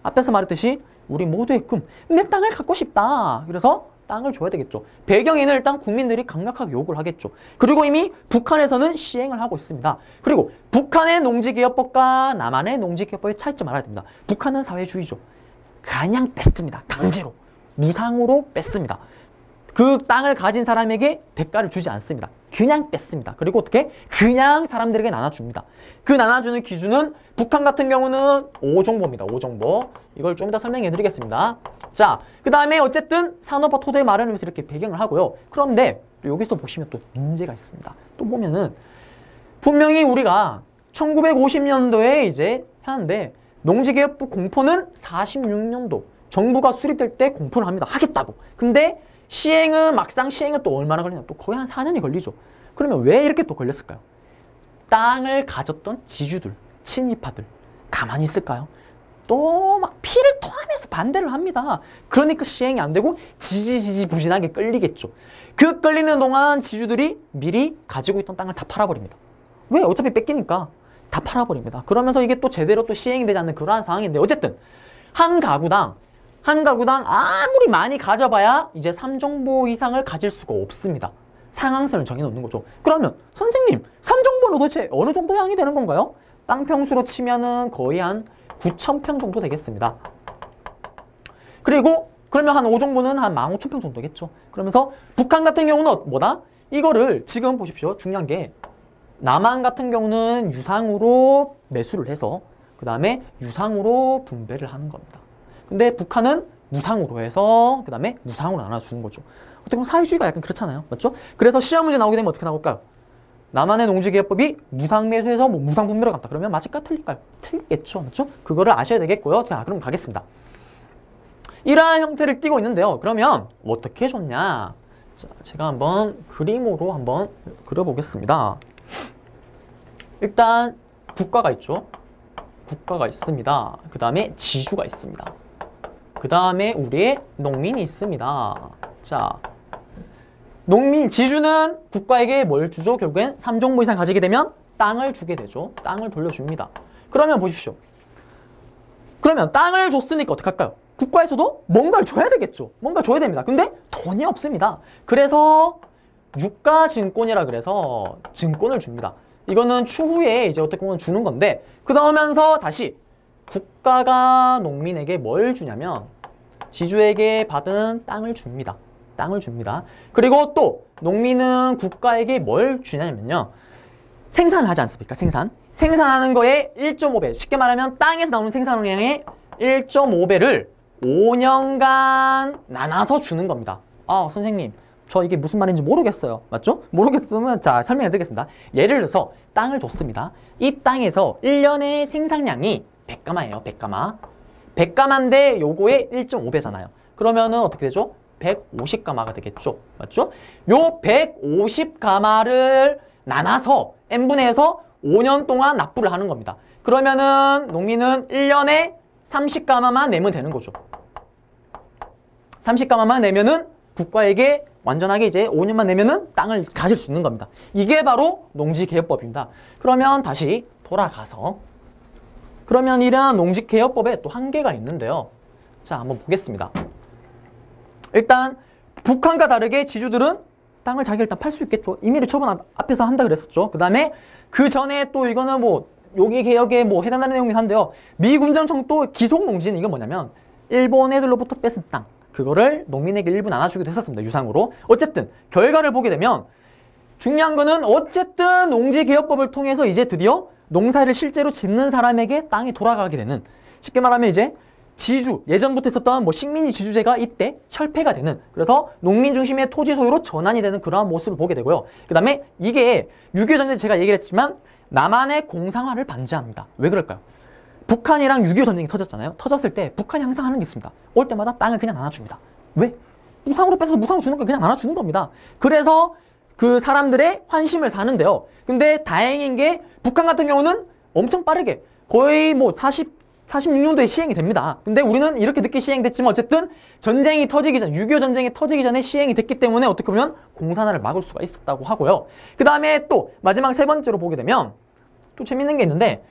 S1: 앞에서 말했듯이 우리 모두의 꿈, 내 땅을 갖고 싶다. 그래서 땅을 줘야 되겠죠. 배경에는 일단 국민들이 강력하게 요구를 하겠죠. 그리고 이미 북한에서는 시행을 하고 있습니다. 그리고 북한의 농지개혁법과 남한의 농지개혁법의 차이점 알아야 됩니다. 북한은 사회주의죠. 그냥 뺐습니다. 강제로. 무상으로 뺐습니다. 그 땅을 가진 사람에게 대가를 주지 않습니다. 그냥 뺐습니다. 그리고 어떻게? 그냥 사람들에게 나눠줍니다. 그 나눠주는 기준은 북한 같은 경우는 5정보입니다. 5정보. 이걸 좀 더 설명해 드리겠습니다. 자, 그 다음에 어쨌든 산업화 토대 마련을 위해서 이렇게 배경을 하고요. 그런데 여기서 보시면 또 문제가 있습니다. 또 보면은 분명히 우리가 1950년도에 이제 하는데 농지개혁부 공포는 46년도 정부가 수립될 때 공포를 합니다. 하겠다고. 근데 막상 시행은 또 얼마나 걸리냐? 또 거의 한 4년이 걸리죠. 그러면 왜 이렇게 또 걸렸을까요? 땅을 가졌던 지주들, 친이파들 가만히 있을까요? 또 막 피를 토하면서 반대를 합니다. 그러니까 시행이 안 되고 지지부진하게 끌리겠죠. 그 끌리는 동안 지주들이 미리 가지고 있던 땅을 다 팔아버립니다. 왜? 어차피 뺏기니까 다 팔아버립니다. 그러면서 이게 또 제대로 또 시행이 되지 않는 그러한 상황인데, 어쨌든 한 가구당 아무리 많이 가져봐야 이제 3정보 이상을 가질 수가 없습니다. 상한선을 정해놓는 거죠. 그러면 선생님, 3정보는 도대체 어느 정도 양이 되는 건가요? 땅 평수로 치면은 거의 한 9,000평 정도 되겠습니다. 그리고 그러면 한 5정보는 한 15,000평 정도겠죠. 그러면서 북한 같은 경우는 뭐다? 이거를 지금 보십시오. 중요한 게 남한 같은 경우는 유상으로 매수를 해서 그 다음에 유상으로 분배를 하는 겁니다. 근데 북한은 무상으로 해서 그 다음에 무상으로 나눠주는 거죠. 어떻게 보면 사회주의가 약간 그렇잖아요. 맞죠? 그래서 시험 문제 나오게 되면 어떻게 나올까요? 남한의 농지개혁법이 무상 매수해서 뭐 무상 분배로 갔다. 그러면 맞을까? 틀릴까요? 틀리겠죠. 맞죠? 그거를 아셔야 되겠고요. 자, 그럼 가겠습니다. 이러한 형태를 띠고 있는데요. 그러면 어떻게 줬냐? 자, 제가 한번 그림으로 한번 그려보겠습니다. 일단 국가가 있죠. 국가가 있습니다. 그 다음에 지주가 있습니다. 그 다음에 우리의 농민이 있습니다. 자, 지주는 국가에게 뭘 주죠? 결국엔 3정보 이상 가지게 되면 땅을 주게 되죠. 땅을 돌려줍니다. 그러면 보십시오. 그러면 땅을 줬으니까 어떻게 할까요? 국가에서도 뭔가를 줘야 되겠죠. 뭔가 줘야 됩니다. 근데 돈이 없습니다. 그래서 유가증권이라 그래서 증권을 줍니다. 이거는 추후에 이제 어떻게 보면 주는 건데, 그러면서 다시 국가가 농민에게 뭘 주냐면 지주에게 받은 땅을 줍니다. 땅을 줍니다. 그리고 또 농민은 국가에게 뭘 주냐면요. 생산을 하지 않습니까? 생산하는 거에 1.5배. 쉽게 말하면 땅에서 나오는 생산량의 1.5배를 5년간 나눠서 주는 겁니다. 아, 선생님, 저 이게 무슨 말인지 모르겠어요. 맞죠? 모르겠으면 자, 설명해 드리겠습니다. 예를 들어서 땅을 줬습니다. 이 땅에서 1년의 생산량이 100가마예요. 100가마. 100가마인데 요거의 1.5배잖아요. 그러면은 어떻게 되죠? 150가마가 되겠죠. 맞죠? 요 150가마를 나눠서 n분의 해서 5년 동안 납부를 하는 겁니다. 그러면은 농민은 1년에 30가마만 내면 되는 거죠. 30가마만 내면은 국가에게 완전하게 이제 5년만 내면은 땅을 가질 수 있는 겁니다. 이게 바로 농지개혁법입니다. 그러면 다시 돌아가서 그러면 이러한 농지개혁법에 또 한계가 있는데요. 자, 한번 보겠습니다. 일단 북한과 다르게 지주들은 땅을 자기 일단 팔 수 있겠죠. 임의를 처분 앞에서 한다 그랬었죠. 그 다음에 그 전에 또 이거는 뭐 여기 개혁에 뭐 해당하는 내용이 한데요. 미 군정청도 기속농지는 이건 뭐냐면 일본 애들로부터 뺏은 땅, 그거를 농민에게 일부 나눠주기도 했었습니다. 유상으로. 어쨌든 결과를 보게 되면 중요한 거는 어쨌든 농지개혁법을 통해서 이제 드디어 농사를 실제로 짓는 사람에게 땅이 돌아가게 되는, 쉽게 말하면 이제 지주, 예전부터 있었던 뭐 식민지 지주제가 이때 철폐가 되는, 그래서 농민 중심의 토지 소유로 전환이 되는 그러한 모습을 보게 되고요. 그 다음에 이게 6.25 전쟁 제가 얘기를 했지만 남한의 공상화를 반대합니다. 왜 그럴까요? 북한이랑 6.25 전쟁이 터졌잖아요. 터졌을 때 북한이 항상 하는 게 있습니다. 올 때마다 땅을 그냥 나눠줍니다. 왜? 무상으로 뺏어서 무상으로 주는 거 그냥 나눠주는 겁니다. 그래서 그 사람들의 환심을 사는데요. 근데 다행인 게 북한 같은 경우는 엄청 빠르게 거의 뭐 46년도에 시행이 됩니다. 근데 우리는 이렇게 늦게 시행됐지만 어쨌든 전쟁이 터지기 전, 6.25 전쟁이 터지기 전에 시행이 됐기 때문에 어떻게 보면 공산화를 막을 수가 있었다고 하고요. 그 다음에 또 마지막 세 번째로 보게 되면 또 재밌는 게 있는데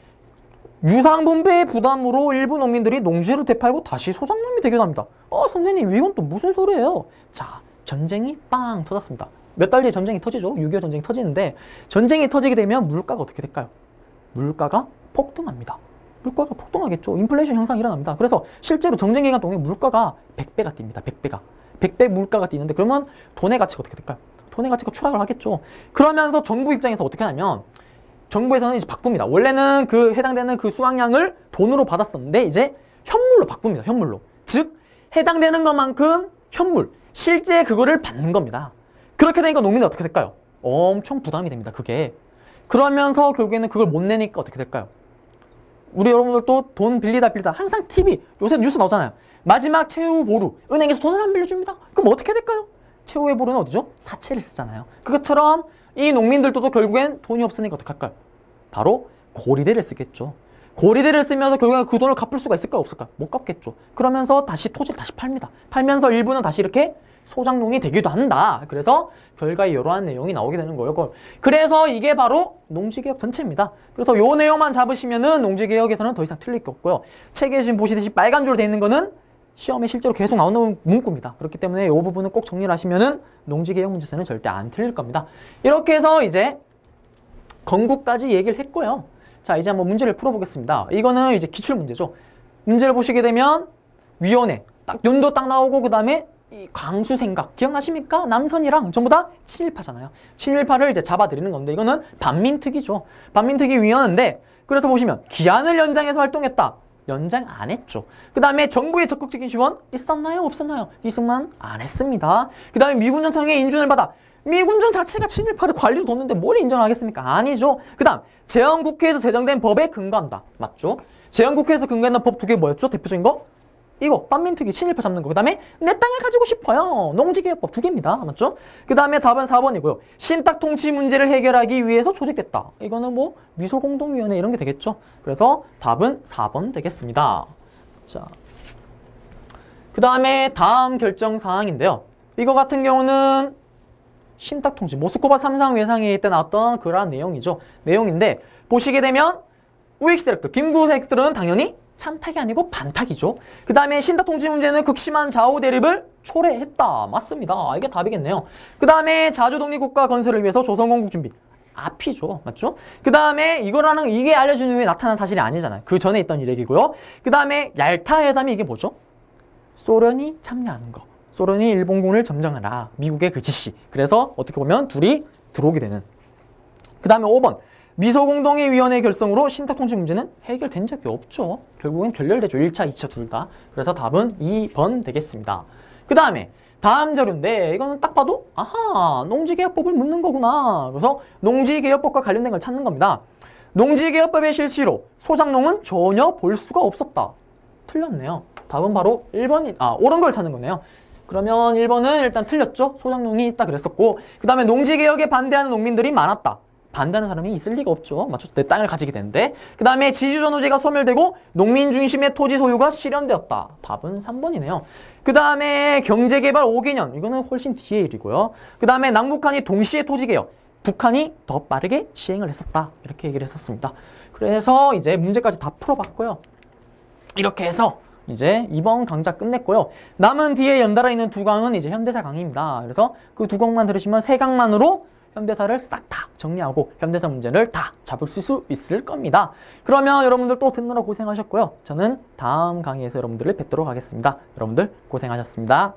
S1: 유상분배의 부담으로 일부 농민들이 농지를 되팔고 다시 소작농이 되기도 합니다. 선생님 이건 또 무슨 소리예요? 자, 전쟁이 빵 터졌습니다. 몇 달 뒤에 전쟁이 터지죠. 6.25 전쟁이 터지는데 전쟁이 터지게 되면 물가가 어떻게 될까요? 물가가 폭등합니다. 물가가 폭등하겠죠. 인플레이션 현상이 일어납니다. 그래서 실제로 전쟁 기간 동안에 물가가 100배가 뜁니다. 100배가. 100배 물가가 뛰는데 그러면 돈의 가치가 어떻게 될까요? 돈의 가치가 추락을 하겠죠. 그러면서 정부 입장에서 어떻게 하냐면 정부에서는 이제 바꿉니다. 원래는 그 해당되는 그 수확량을 돈으로 받았었는데 이제 현물로 바꿉니다. 현물로. 즉 해당되는 것만큼 현물, 실제 그거를 받는 겁니다. 그렇게 되니까 농민은 어떻게 될까요? 엄청 부담이 됩니다. 그게. 그러면서 결국에는 그걸 못 내니까 어떻게 될까요? 우리 여러분들도 돈 빌리다 항상 TV, 요새 뉴스 나오잖아요. 마지막 최후 보루, 은행에서 돈을 안 빌려줍니다. 그럼 어떻게 될까요? 최후의 보루는 어디죠? 사채를 쓰잖아요. 그것처럼 이 농민들도 결국엔 돈이 없으니까 어떻게 할까요? 바로 고리대를 쓰겠죠. 고리대를 쓰면서 결국엔 그 돈을 갚을 수가 있을까요? 없을까요? 못 갚겠죠. 그러면서 다시 토지를 다시 팔니다. 팔면서 일부는 다시 이렇게 소작농이 되기도 한다. 그래서 결과에 이러한 내용이 나오게 되는 거예요. 그래서 이게 바로 농지개혁 전체입니다. 그래서 요 내용만 잡으시면은 농지개혁에서는 더 이상 틀릴 게 없고요. 책에 지금 보시듯이 빨간 줄로 되어 있는 거는 시험에 실제로 계속 나오는 문구입니다. 그렇기 때문에 이 부분은 꼭 정리를 하시면은 농지개혁 문제에서는 절대 안 틀릴 겁니다. 이렇게 해서 이제 건국까지 얘기를 했고요. 자, 이제 한번 문제를 풀어보겠습니다. 이거는 이제 기출문제죠. 문제를 보시게 되면 위원회, 딱 연도 딱 나오고 그 다음에 이 광수생각 기억나십니까? 남선이랑 전부 다 친일파잖아요. 친일파를 이제 잡아들이는 건데 이거는 반민특위죠. 반민특위 위원회인데 그래서 보시면 기한을 연장해서 활동했다. 연장 안 했죠. 그 다음에 정부의 적극적인 지원 있었나요? 없었나요? 있으면 안 했습니다. 그 다음에 미군전 청에 인준을 받아. 미군전 자체가 친일파를 관리로 뒀는데 뭘 인정하겠습니까? 아니죠. 그 다음 제헌국회에서 제정된 법에 근거한다. 맞죠? 제헌국회에서 근거했던 법 두 개 뭐였죠? 대표적인 거? 이거 반민특위 친일파 잡는 거. 그 다음에 내 땅을 가지고 싶어요. 농지개혁법 두 개입니다. 맞죠? 그 다음에 답은 4번이고요. 신탁 통치 문제를 해결하기 위해서 조직됐다. 이거는 뭐 미소공동위원회 이런 게 되겠죠. 그래서 답은 4번 되겠습니다. 자, 그 다음에 다음 결정사항인데요. 이거 같은 경우는 신탁 통치 모스크바 3상 회상회의 때 나왔던 그러한 내용이죠. 내용인데 보시게 되면 우익 세력들, 김구 세력들은 당연히 찬탁이 아니고 반탁이죠. 그 다음에 신탁 통치 문제는 극심한 좌우 대립을 초래했다. 맞습니다. 이게 답이겠네요. 그 다음에 자주 독립국가 건설을 위해서 조선건국 준비. 앞이죠. 맞죠? 그 다음에 이게 알려준 후에 나타난 사실이 아니잖아요. 그 전에 있던 얘기고요. 그 다음에 얄타 회담이 이게 뭐죠? 소련이 참여하는 거. 소련이 일본군을 점령하라. 미국의 그 지시. 그래서 어떻게 보면 둘이 들어오게 되는. 그 다음에 5번. 미소공동회의위원회 결성으로 신탁통치 문제는 해결된 적이 없죠. 결국엔 결렬되죠. 1차, 2차 둘 다. 그래서 답은 2번 되겠습니다. 그 다음에 다음 자료인데 이거는 딱 봐도 아하, 농지개혁법을 묻는 거구나. 그래서 농지개혁법과 관련된 걸 찾는 겁니다. 농지개혁법의 실시로 소작농은 전혀 볼 수가 없었다. 틀렸네요. 답은 바로 1번이 옳은 걸 찾는 거네요. 그러면 1번은 일단 틀렸죠. 소작농이 있다 그랬었고 그 다음에 농지개혁에 반대하는 농민들이 많았다. 반대하는 사람이 있을 리가 없죠. 맞죠? 내 땅을 가지게 되는데. 그 다음에 지주전후제가 소멸되고 농민 중심의 토지 소유가 실현되었다. 답은 3번이네요. 그 다음에 경제개발 5개년. 이거는 훨씬 뒤의 일이고요. 그 다음에 남북한이 동시에 토지개혁. 북한이 더 빠르게 시행을 했었다. 이렇게 얘기를 했었습니다. 그래서 이제 문제까지 다 풀어봤고요. 이렇게 해서 이제 이번 강좌 끝냈고요. 남은 뒤에 연달아 있는 두 강은 이제 현대사 강의입니다. 그래서 그 두 강만 들으시면 세 강만으로 현대사를 싹 다 정리하고 현대사 문제를 다 잡을 수 있을 겁니다. 그러면 여러분들 또 듣느라 고생하셨고요. 저는 다음 강의에서 여러분들을 뵙도록 하겠습니다. 여러분들 고생하셨습니다.